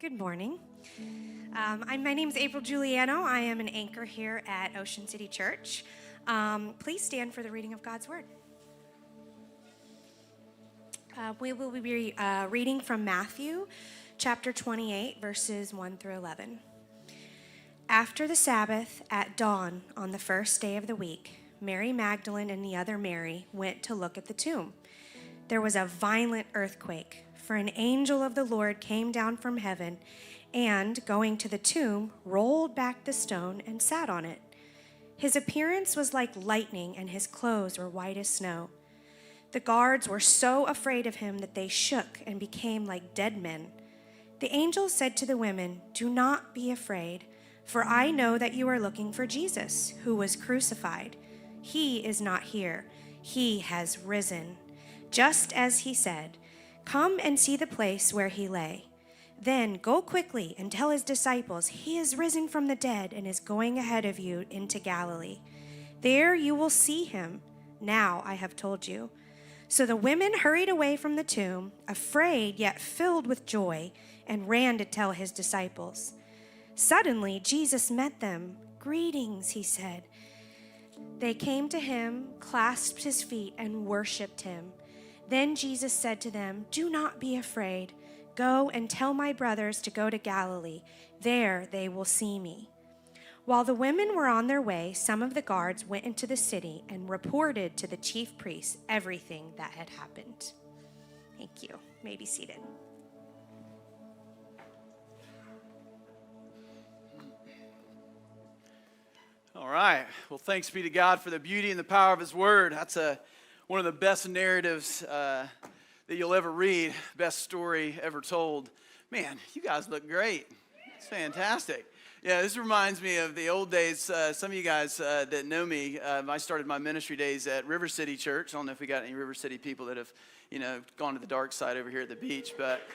Good morning. My name is April Giuliano. I am an anchor here at Ocean City Church. Please stand for the reading of God's Word. We will be reading from Matthew chapter 28, verses 1 through 11. After the Sabbath, at dawn on the first day of the week, Mary Magdalene and the other Mary went to look at the tomb. There was a violent earthquake, for an angel of the Lord came down from heaven and, going to the tomb, rolled back the stone and sat on it. His appearance was like lightning, and his clothes were white as snow. The guards were so afraid of him that they shook and became like dead men. The angel said to the women, "Do not be afraid, for I know that you are looking for Jesus, who was crucified. He is not here. He has risen, just as he said. Come and see the place where he lay. Then go quickly and tell his disciples, he is risen from the dead and is going ahead of you into Galilee. There you will see him. Now I have told you." So the women hurried away from the tomb, afraid yet filled with joy, and ran to tell his disciples. Suddenly Jesus met them. "Greetings," he said. They came to him, clasped his feet, and worshiped him. Then Jesus said to them, "Do not be afraid. Go and tell my brothers to go to Galilee. There they will see me." While the women were on their way, some of the guards went into the city and reported to the chief priests everything that had happened. Thank you. You may be seated. All right. Well, thanks be to God for the beauty and the power of His Word. That's one of the best narratives that you'll ever read. Best story ever told. Man, you guys look great. It's fantastic. Yeah, this reminds me of the old days. Some of you guys that know me, I started my ministry days at River City Church. I don't know if we got any River City people that have, gone to the dark side over here at the beach, but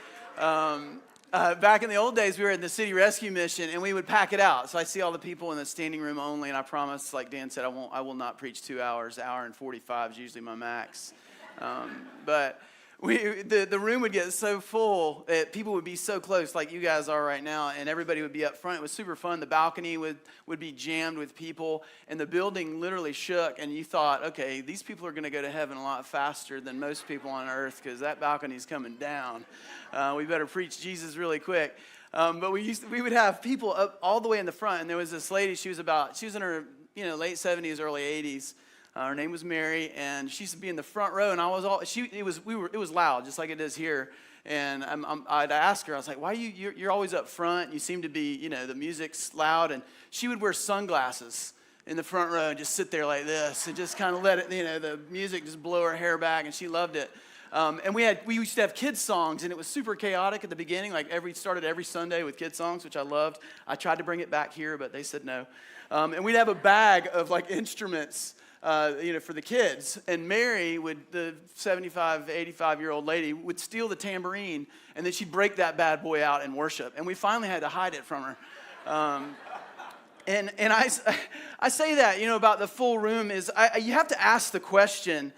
back in the old days, we were in the city rescue mission, and we would pack it out. So I see all the people in the standing room only, and I promise, like Dan said, I will not preach 2 hours. Hour and 45 is usually my max. But the room would get so full that people would be so close, like you guys are right now, and everybody would be up front. It was super fun. The balcony would be jammed with people, and the building literally shook, and you thought, okay, these people are going to go to heaven a lot faster than most people on earth because that balcony's coming down. We better preach Jesus really quick. But we would have people up all the way in the front, and there was this lady. She was in her late 70s, early 80s. Her name was Mary, and she used to be in the front row, and it was loud, just like it is here. And I'd ask her, I was like, "Why you're always up front? You seem to be, the music's loud." And she would wear sunglasses in the front row and just sit there like this and just kind of let it, the music just blow her hair back, and she loved it. And we used to have kids songs, and it was super chaotic at the beginning. Like started every Sunday with kids songs, which I loved. I tried to bring it back here, but they said no. And we'd have a bag of like instruments. For the kids. And Mary, the 75, 85-year-old lady, would steal the tambourine, and then she'd break that bad boy out in worship. And we finally had to hide it from her. And I say that, about the full room is, you have to ask the question,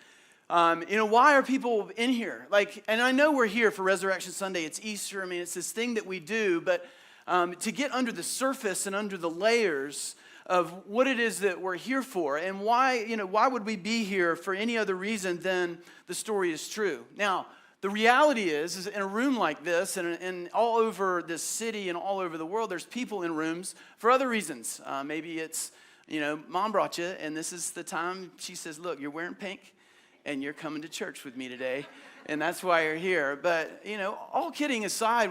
why are people in here? And I know we're here for Resurrection Sunday. It's Easter. I mean, it's this thing that we do. But to get under the surface and under the layers of what it is that we're here for, and why would we be here for any other reason than the story is true. Now, the reality is in a room like this, and all over this city and all over the world, there's people in rooms for other reasons. Maybe it's, Mom brought you, and this is the time she says, "Look, you're wearing pink, and you're coming to church with me today, and that's why you're here." But, all kidding aside,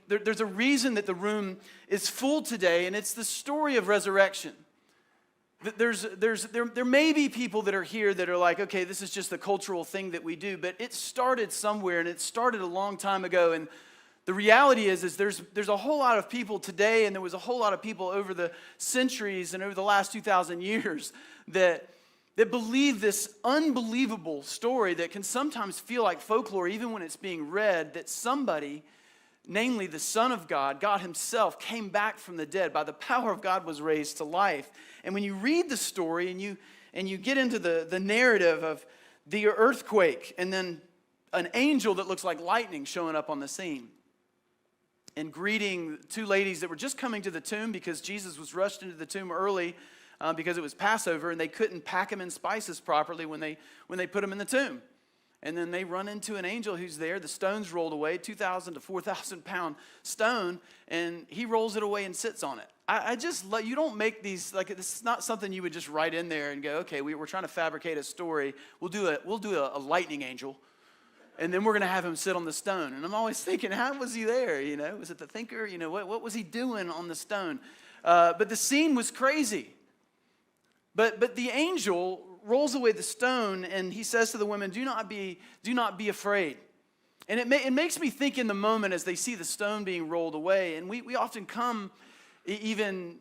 there's a reason that the room is full today, and it's the story of resurrection. There may be people that are here that are like, okay, this is just the cultural thing that we do, but it started somewhere, and it started a long time ago. And the reality is there's a whole lot of people today, and there was a whole lot of people over the centuries and over the last 2,000 years that believe this unbelievable story that can sometimes feel like folklore, even when it's being read, that somebody, namely the Son of God, God Himself, came back from the dead. By the power of God was raised to life. And when you read the story and you get into the narrative of the earthquake and then an angel that looks like lightning showing up on the scene, and greeting two ladies that were just coming to the tomb because Jesus was rushed into the tomb early because it was Passover, and they couldn't pack him in spices properly when they put him in the tomb. And then they run into an angel who's there. The stone's rolled away, 2,000 to 4,000 pound stone, and he rolls it away and sits on it. I just, you don't make these, like, this is not something you would just write in there and go, okay, we're trying to fabricate a story. We'll do a lightning angel, and then we're going to have him sit on the stone. And I'm always thinking, how was he there? Was it the thinker? What was he doing on the stone? But the scene was crazy. But the angel rolls away the stone, and he says to the women, do not be afraid. And it makes me think in the moment as they see the stone being rolled away, and we often come even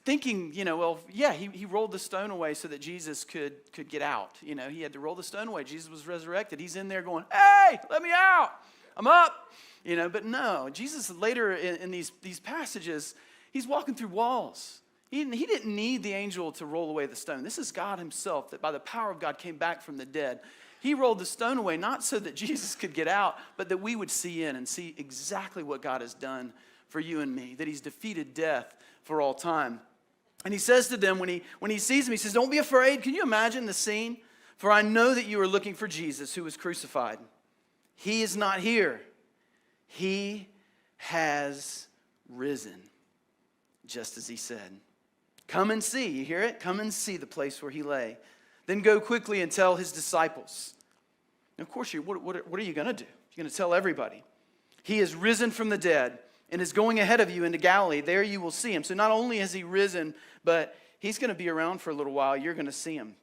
thinking, he rolled the stone away so that Jesus could get out. He had to roll the stone away. Jesus was resurrected. He's in there going, hey, let me out. I'm up. But no, Jesus later in these passages, he's walking through walls. He didn't need the angel to roll away the stone. This is God himself that by the power of God came back from the dead. He rolled the stone away not so that Jesus could get out, but that we would see in and see exactly what God has done for you and me, that he's defeated death for all time. And he says to them when he sees them, he says, don't be afraid. Can you imagine the scene? For I know that you are looking for Jesus who was crucified. He is not here. He has risen, just as he said. Come and see. You hear it? Come and see the place where he lay. Then go quickly and tell his disciples. And of course, what are you going to do? You're going to tell everybody. He is risen from the dead and is going ahead of you into Galilee. There you will see him. So not only has he risen, but he's going to be around for a little while. You're going to see him.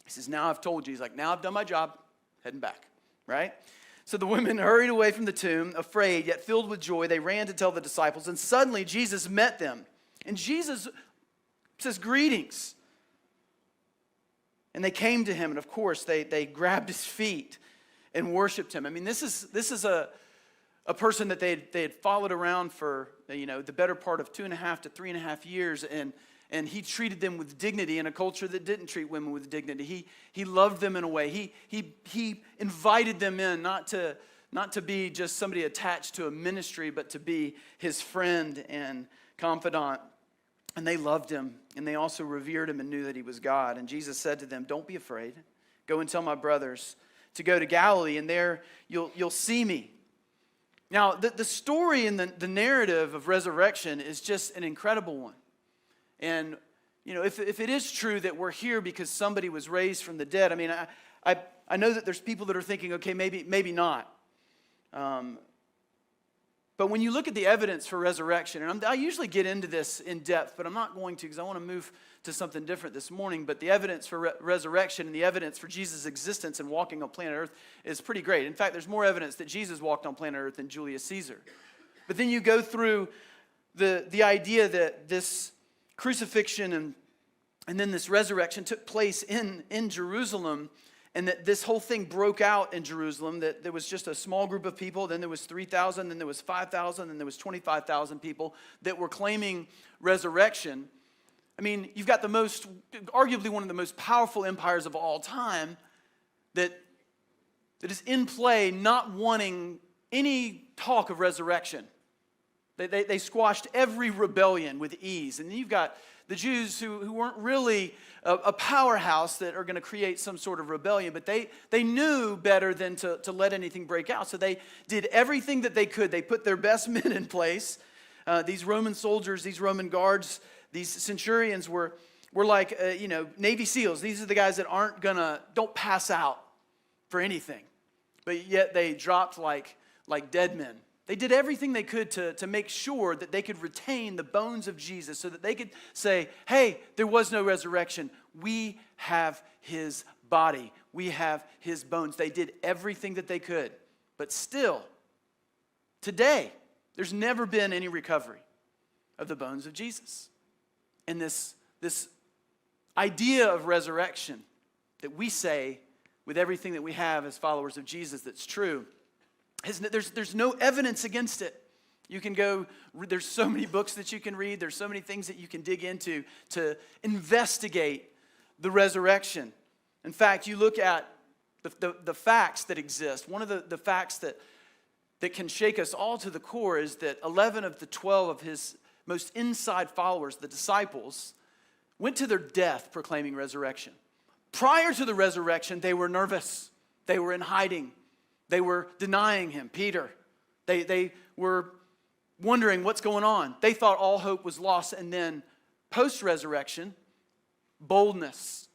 He says, now I've told you. He's like, now I've done my job. Heading back. Right? So the women hurried away from the tomb, afraid, yet filled with joy. They ran to tell the disciples. And suddenly Jesus met them. And Jesus says, greetings. And they came to him, and of course, they grabbed his feet and worshiped him. I mean, this is a person that they had followed around for, the better part of 2.5 to 3.5 years, and he treated them with dignity in a culture that didn't treat women with dignity. He loved them in a way. He invited them in, not to be just somebody attached to a ministry, but to be his friend and confidant. And they loved him, and they also revered him and knew that he was God. And Jesus said to them, don't be afraid. Go and tell my brothers to go to Galilee, and there you'll see me. Now, the story and the narrative of resurrection is just an incredible one. And, if it is true that we're here because somebody was raised from the dead, I mean, I know that there's people that are thinking, okay, maybe not. But when you look at the evidence for resurrection, and I usually get into this in depth, but I'm not going to because I want to move to something different this morning. But the evidence for resurrection and the evidence for Jesus' existence and walking on planet Earth is pretty great. In fact, there's more evidence that Jesus walked on planet Earth than Julius Caesar. But then you go through the idea that this crucifixion and then this resurrection took place in Jerusalem, and that this whole thing broke out in Jerusalem, that there was just a small group of people, then there was 3,000, then there was 5,000, then there was 25,000 people that were claiming resurrection. I mean, you've got arguably one of the most powerful empires of all time that is in play not wanting any talk of resurrection. They squashed every rebellion with ease. And then you've got the Jews who weren't really a powerhouse that are going to create some sort of rebellion, but they knew better than to let anything break out. So they did everything that they could. They put their best men in place. These Roman soldiers, these Roman guards, these centurions were like Navy SEALs. These are the guys that don't pass out for anything, but yet they dropped like dead men. They did everything they could to make sure that they could retain the bones of Jesus so that they could say, hey, there was no resurrection. We have his body. We have his bones. They did everything that they could. But still, today, there's never been any recovery of the bones of Jesus. And this idea of resurrection that we say with everything that we have as followers of Jesus that's true, there's no evidence against it. You can go, there's so many books that you can read, there's so many things that you can dig into to investigate the resurrection. In fact, you look at the facts that exist. One of the facts that that can shake us all to the core is that 11 of the 12 of his most inside followers, the disciples, went to their death proclaiming resurrection. Prior to the resurrection, they were nervous. They were in hiding. They were denying him. Peter, they were wondering what's going on. They thought all hope was lost. And then post-resurrection, boldness,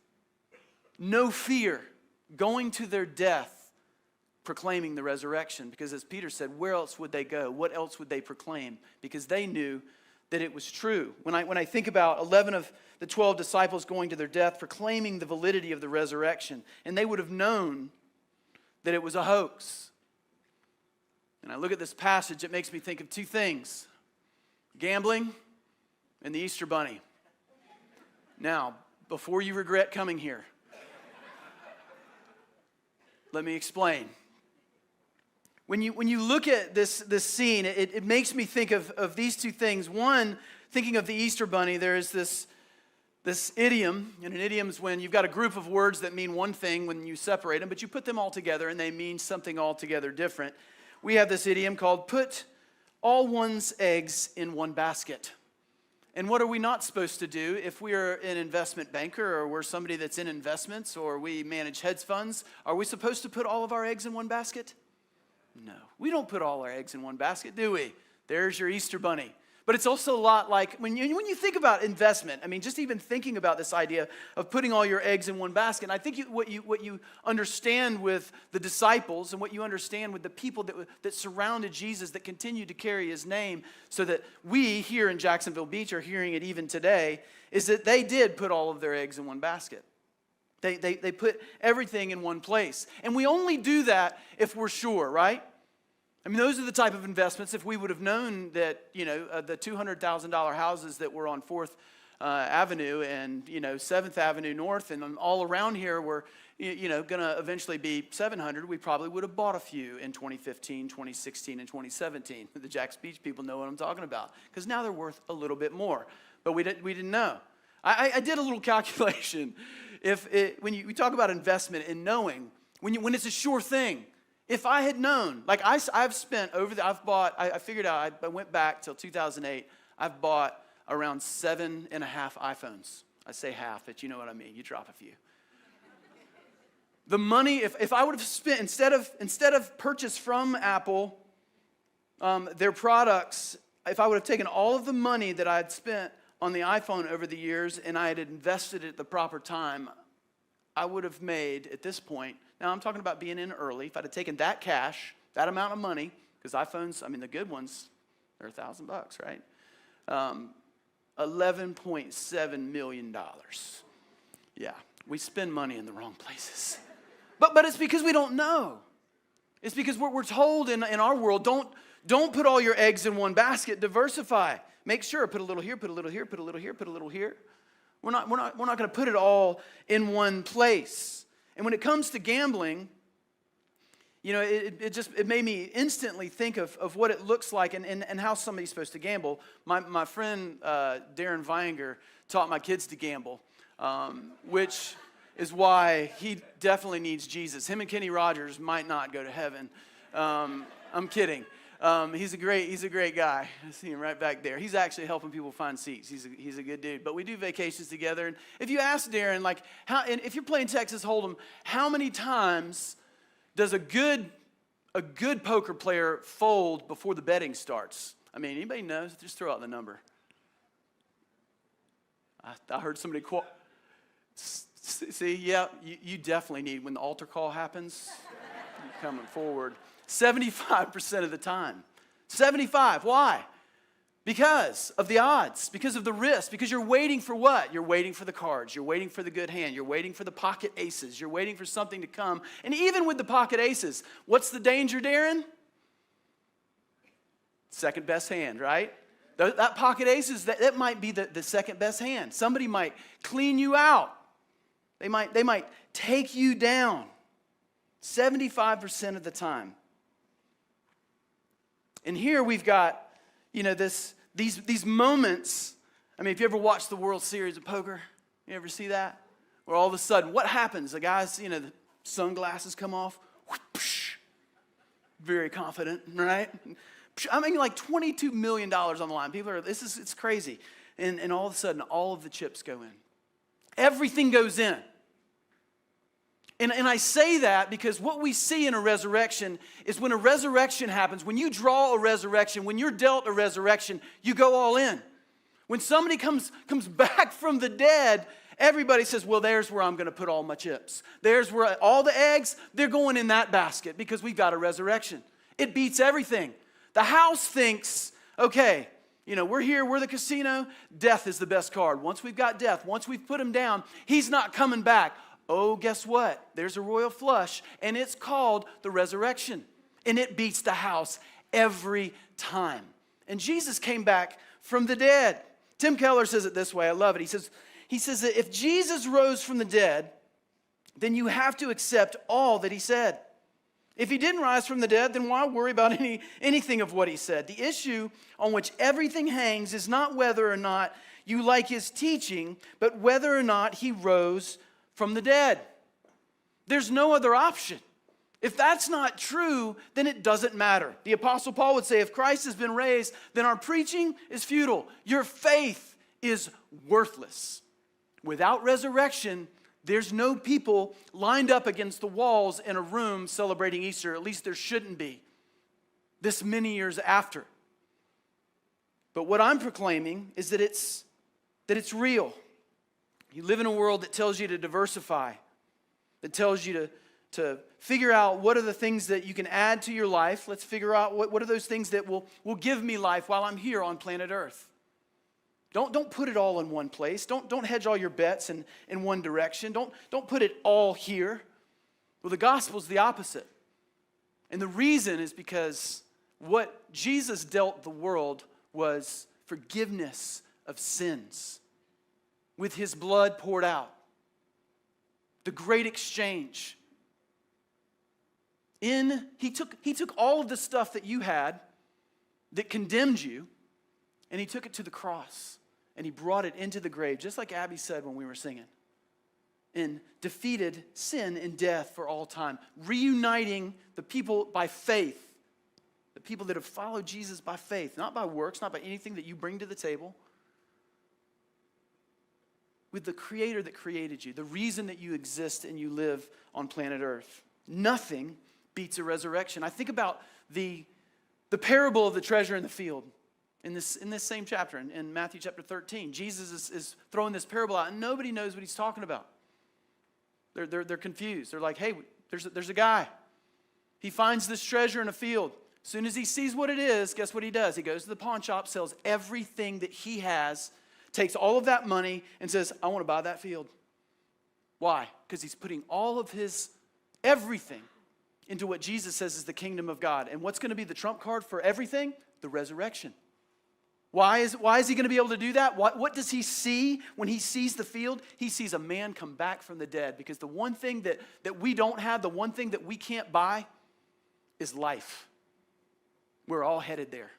no fear, going to their death, proclaiming the resurrection. Because as Peter said, where else would they go? What else would they proclaim? Because they knew that it was true. When I think about 11 of the 12 disciples going to their death, proclaiming the validity of the resurrection, and they would have known that it was a hoax. And I look at this passage, it makes me think of two things: gambling and the Easter Bunny. Now, before you regret coming here, let me explain. When you look at this scene, it makes me think of these two things. One, thinking of the Easter Bunny, there is this idiom, and an idiom is when you've got a group of words that mean one thing when you separate them, but you put them all together and they mean something altogether different. We have this idiom called put all one's eggs in one basket. And what are we not supposed to do if we are an investment banker or we're somebody that's in investments or we manage hedge funds? Are we supposed to put all of our eggs in one basket? No, we don't put all our eggs in one basket, do we? There's your Easter Bunny. But it's also a lot like when you think about investment, I mean, just even thinking about this idea of putting all your eggs in one basket, and I think what you understand with the disciples and what you understand with the people that surrounded Jesus that continued to carry his name, so that we here in Jacksonville Beach are hearing it even today, is that they did put all of their eggs in one basket. They put everything in one place. And we only do that if we're sure, right? I mean, those are the type of investments. If we would have known that, the $200,000 houses that were on 4th Avenue and, 7th Avenue North and all around here were, going to eventually be 700, we probably would have bought a few in 2015, 2016, and 2017. The Jax Beach people know what I'm talking about because now they're worth a little bit more. But we didn't know. I did a little calculation. When we talk about investment and knowing, when it's a sure thing, if I had known, like I've spent I figured out, I went back till 2008, I've bought around 7.5 iPhones. I say half, but you know what I mean. You drop a few. The money, if I would have spent, instead of purchase from Apple, their products, if I would have taken all of the money that I had spent on the iPhone over the years and I had invested it at the proper time, I would have made, at this point, now I'm talking about being in early, if I'd have taken that cash, that amount of money, because iPhones, I mean the good ones, they're $1,000, right? $11.7 million. Yeah, we spend money in the wrong places. But it's because we don't know. It's because we're told in our world, don't put all your eggs in one basket, diversify. Make sure, put a little here, put a little here, put a little here, put a little here. We're not going to put it all in one place. And when it comes to gambling, it made me instantly think of what it looks like and how somebody's supposed to gamble. My friend Darren Vininger taught my kids to gamble, which is why he definitely needs Jesus. Him and Kenny Rogers might not go to heaven. I'm kidding. He's a great guy. I see him right back there. He's actually helping people find seats. He's a good dude. But we do vacations together. And if you ask Darren, and if you're playing Texas Hold'em, how many times does a good poker player fold before the betting starts? I mean, anybody knows? Just throw out the number. I heard somebody quote. See, yeah, you definitely need, when the altar call happens, you're coming forward. 75% of the time. 75. Why? Because of the odds, because of the risk, because you're waiting for what? You're waiting for the cards. You're waiting for the good hand. You're waiting for the pocket aces. You're waiting for something to come. And even with the pocket aces, what's the danger, Darren? Second best hand, right? That pocket aces, that might be the second best hand. Somebody might clean you out. They might take you down 75% of the time. And here we've got, these moments. I mean, if you ever watched the World Series of Poker, you ever see that? Where all of a sudden, what happens? The guys, the sunglasses come off, whoosh, very confident, right? I mean, like $22 million on the line. People are, it's crazy. And all of a sudden, all of the chips go in. Everything goes in. And I say that because what we see in a resurrection is when a resurrection happens, when you draw a resurrection, when you're dealt a resurrection, you go all in. When somebody comes back from the dead, everybody says, well, there's where I'm going to put all my chips. There's where all the eggs, they're going in that basket because we've got a resurrection. It beats everything. The house thinks, okay, we're here, we're the casino. Death is the best card. Once we've got death, once we've put him down, he's not coming back. Oh, guess what? There's a royal flush, and it's called the resurrection. And it beats the house every time. And Jesus came back from the dead. Tim Keller says it this way. I love it. He says that if Jesus rose from the dead, then you have to accept all that he said. If he didn't rise from the dead, then why worry about anything of what he said? The issue on which everything hangs is not whether or not you like his teaching, but whether or not he rose from the dead. There's no other option. If that's not true, then it doesn't matter. The Apostle Paul would say, if Christ has been raised, then our preaching is futile. Your faith is worthless. Without resurrection, there's no people lined up against the walls in a room celebrating Easter. At least there shouldn't be this many years after. But what I'm proclaiming is that it's real. You live in a world that tells you to diversify, that tells you to figure out what are the things that you can add to your life. Let's figure out what are those things that will give me life while I'm here on planet Earth. Don't put it all in one place. Don't hedge all your bets in one direction. Don't put it all here. Well, the gospel is the opposite. And the reason is because what Jesus dealt the world was forgiveness of sins with his blood poured out. The great exchange. He took all of the stuff that you had that condemned you, and he took it to the cross. And he brought it into the grave, just like Abby said when we were singing, and defeated sin and death for all time, reuniting the people by faith, the people that have followed Jesus by faith, not by works, not by anything that you bring to the table, with the Creator that created you, the reason that you exist and you live on planet Earth. Nothing beats a resurrection. I think about the parable of the treasure in the field. In this same chapter, in Matthew chapter 13, Jesus is throwing this parable out, and nobody knows what he's talking about. They're confused. They're like, hey, there's a guy. He finds this treasure in a field. As soon as he sees what it is, guess what he does? He goes to the pawn shop, sells everything that he has, takes all of that money, and says, I want to buy that field. Why? Because he's putting all of his everything into what Jesus says is the kingdom of God. And what's going to be the trump card for everything? The resurrection. Why is he going to be able to do that? What does he see when he sees the field? He sees a man come back from the dead, because the one thing that we don't have, the one thing that we can't buy is life. We're all headed there.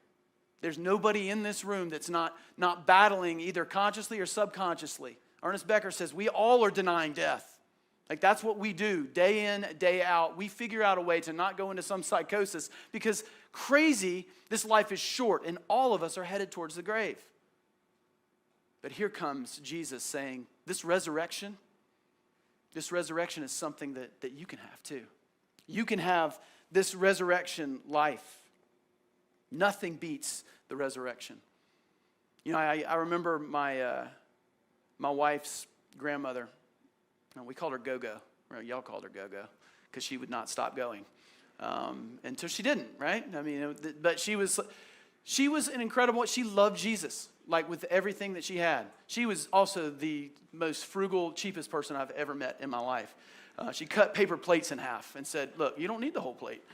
There's nobody in this room that's not battling either consciously or subconsciously. Ernest Becker says we all are denying death. Like, that's what we do day in, day out. We figure out a way to not go into some psychosis, because crazy, this life is short and all of us are headed towards the grave. But here comes Jesus saying, this resurrection is something that you can have too. You can have this resurrection life. Nothing beats the resurrection. I remember my wife's grandmother. We called her Go-Go. Or y'all called her Go-Go, because she would not stop going until she didn't, right? I mean, but she was an incredible. She loved Jesus, like with everything that she had. She was also the most frugal, cheapest person I've ever met in my life. She cut paper plates in half and said, "Look, you don't need the whole plate."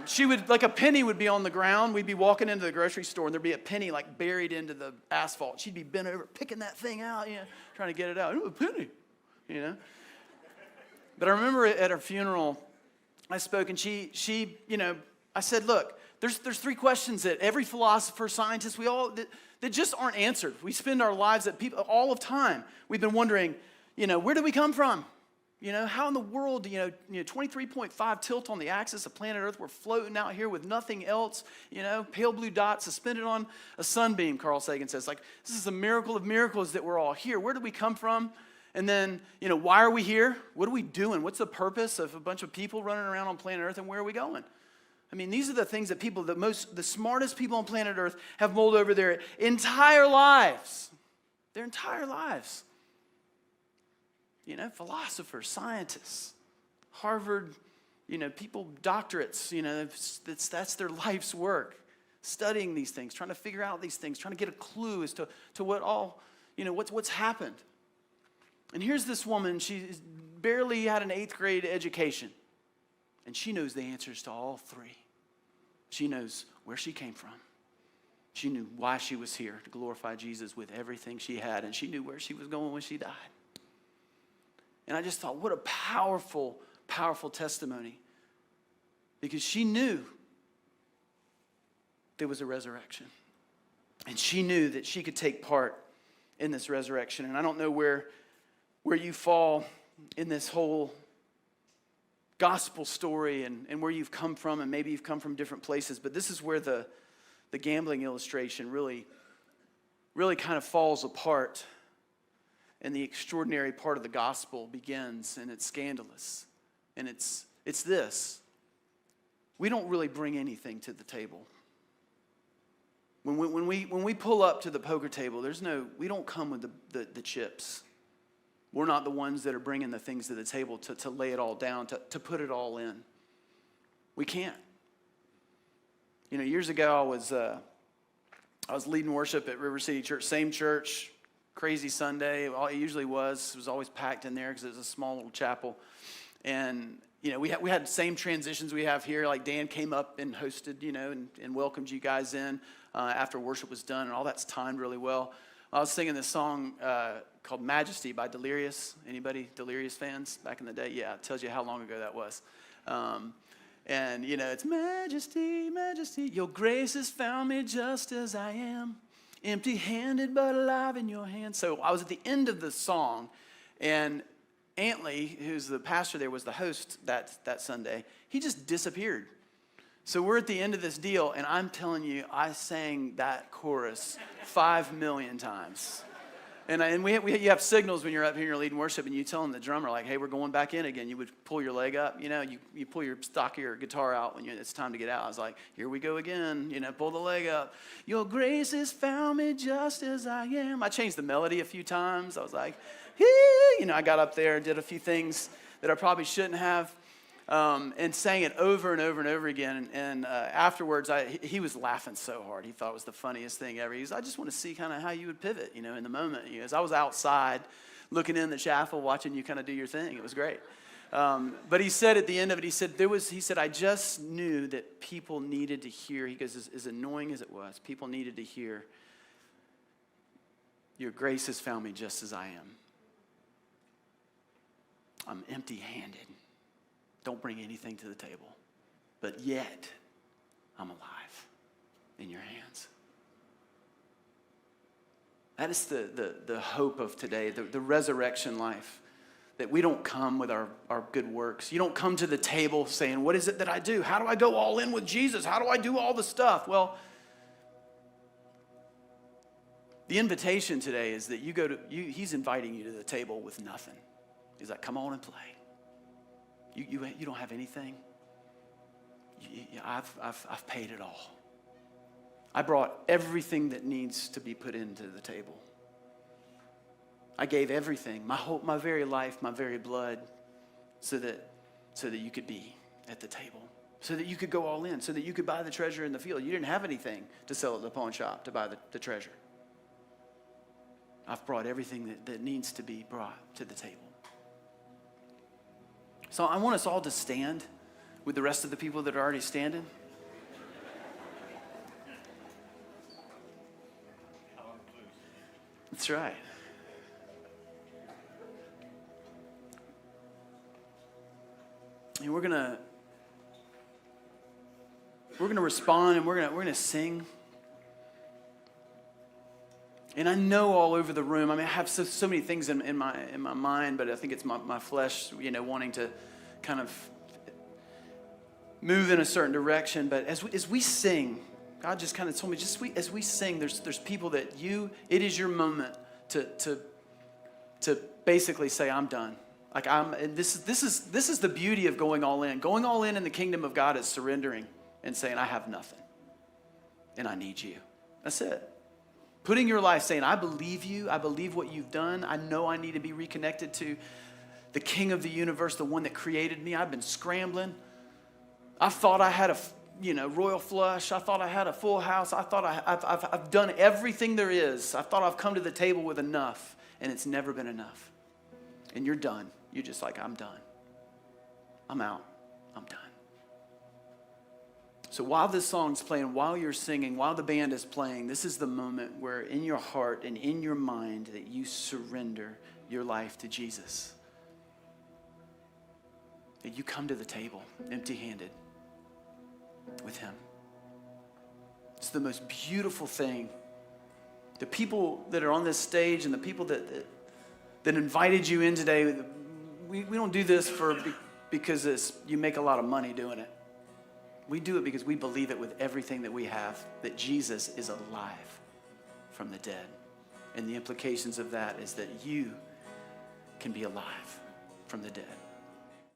She would, like, a penny would be on the ground. We'd be walking into the grocery store, and there'd be a penny like buried into the asphalt. She'd be bent over, picking that thing out, trying to get it out. Ooh, a penny. But I remember at her funeral, I spoke, and she I said, look, there's three questions that every philosopher, scientist, that just aren't answered. We spend our lives all of time. We've been wondering, where do we come from? How in the world, 23.5 tilt on the axis of planet Earth, we're floating out here with nothing else, pale blue dot suspended on a sunbeam, Carl Sagan says. Like, this is a miracle of miracles that we're all here. Where did we come from? And then, why are we here? What are we doing? What's the purpose of a bunch of people running around on planet Earth, and where are we going? I mean, these are the things that the smartest people on planet Earth have mulled over their entire lives. Their entire lives. Philosophers, scientists, Harvard, people, doctorates, that's their life's work. Studying these things, trying to figure out these things, trying to get a clue as to what all, what's happened. And here's this woman, she barely had an 8th grade education. And she knows the answers to all 3. She knows where she came from. She knew why she was here, to glorify Jesus with everything she had. And she knew where she was going when she died. And I just thought, what a powerful, powerful testimony. Because she knew there was a resurrection. And she knew that she could take part in this resurrection. And I don't know where you fall in this whole gospel story and where you've come from, and maybe you've come from different places, but this is where the gambling illustration really kind of falls apart, and the extraordinary part of the gospel begins, and it's scandalous. And it's this: we don't really bring anything to the table. When we pull up to the poker table, we don't come with the chips. We're not the ones that are bringing the things to the table to lay it all down, to put it all in. We can't. Years ago, I was leading worship at River City Church, same church, crazy Sunday. It usually was. It was always packed in there because it was a small little chapel. And, we had the same transitions we have here. Like Dan came up and hosted, and welcomed you guys in after worship was done, and all that's timed really well. I was singing this song called Majesty by Delirious. Anybody Delirious fans back in the day? Yeah, it tells you how long ago that was. And, it's Majesty, Majesty, your grace has found me just as I am, empty-handed but alive in your hands. So I was at the end of the song, and Antley, who's the pastor there, was the host that Sunday. He just disappeared. So we're at the end of this deal, and I'm telling you, I sang that chorus 5 million times. And you have signals when you're up here and you're leading worship, and you tell the drummer, like, hey, we're going back in again. You would pull your leg up. You pull your stock of your guitar out when it's time to get out. I was like, here we go again. Pull the leg up. Your grace has found me just as I am. I changed the melody a few times. I was like, I got up there and did a few things that I probably shouldn't have. And sang it over and over and over again. And afterwards, he was laughing so hard. He thought it was the funniest thing ever. He was, I just want to see kind of how you would pivot, in the moment. As I was outside looking in the chapel, watching you kind of do your thing. It was great. But he said at the end of it, he said, I just knew that people needed to hear. He goes, as annoying as it was, people needed to hear, your grace has found me just as I am. I'm empty-handed. Don't bring anything to the table. But yet, I'm alive in your hands. That is the hope of today, the resurrection life. That we don't come with our good works. You don't come to the table saying, what is it that I do? How do I go all in with Jesus? How do I do all the stuff? Well, the invitation today is that he's inviting you to the table with nothing. He's like, come on and play. You don't have anything. I've paid it all. I brought everything that needs to be put into the table. I gave everything, my very life, my very blood, so that you could be at the table, so that you could go all in, so that you could buy the treasure in the field. You didn't have anything to sell at the pawn shop to buy the treasure. I've brought everything that needs to be brought to the table. So I want us all to stand with the rest of the people that are already standing. That's right. And we're gonna respond, and we're gonna sing. And I know all over the room, I mean, I have so many things in my mind, but I think it's my flesh, wanting to kind of move in a certain direction. But as we sing, God just kind of told me, as we sing, there's people that it is your moment to basically say, I'm done. Like and this is the beauty of going all in. Going all in the kingdom of God is surrendering and saying, I have nothing, and I need you. That's it. Putting your life, saying, I believe you. I believe what you've done. I know I need to be reconnected to the King of the universe, the one that created me. I've been scrambling. I thought I had a royal flush. I thought I had a full house. I thought I've done everything there is. I thought I've come to the table with enough, and it's never been enough. And you're done. You're just like, I'm done. I'm out. I'm done. So while this song's playing, while you're singing, while the band is playing, this is the moment where in your heart and in your mind that you surrender your life to Jesus. That you come to the table empty-handed with him. It's the most beautiful thing. The people that are on this stage and the people that invited you in today, we don't do this because you make a lot of money doing it. We do it because we believe it with everything that we have, that Jesus is alive from the dead. And the implications of that is that you can be alive from the dead.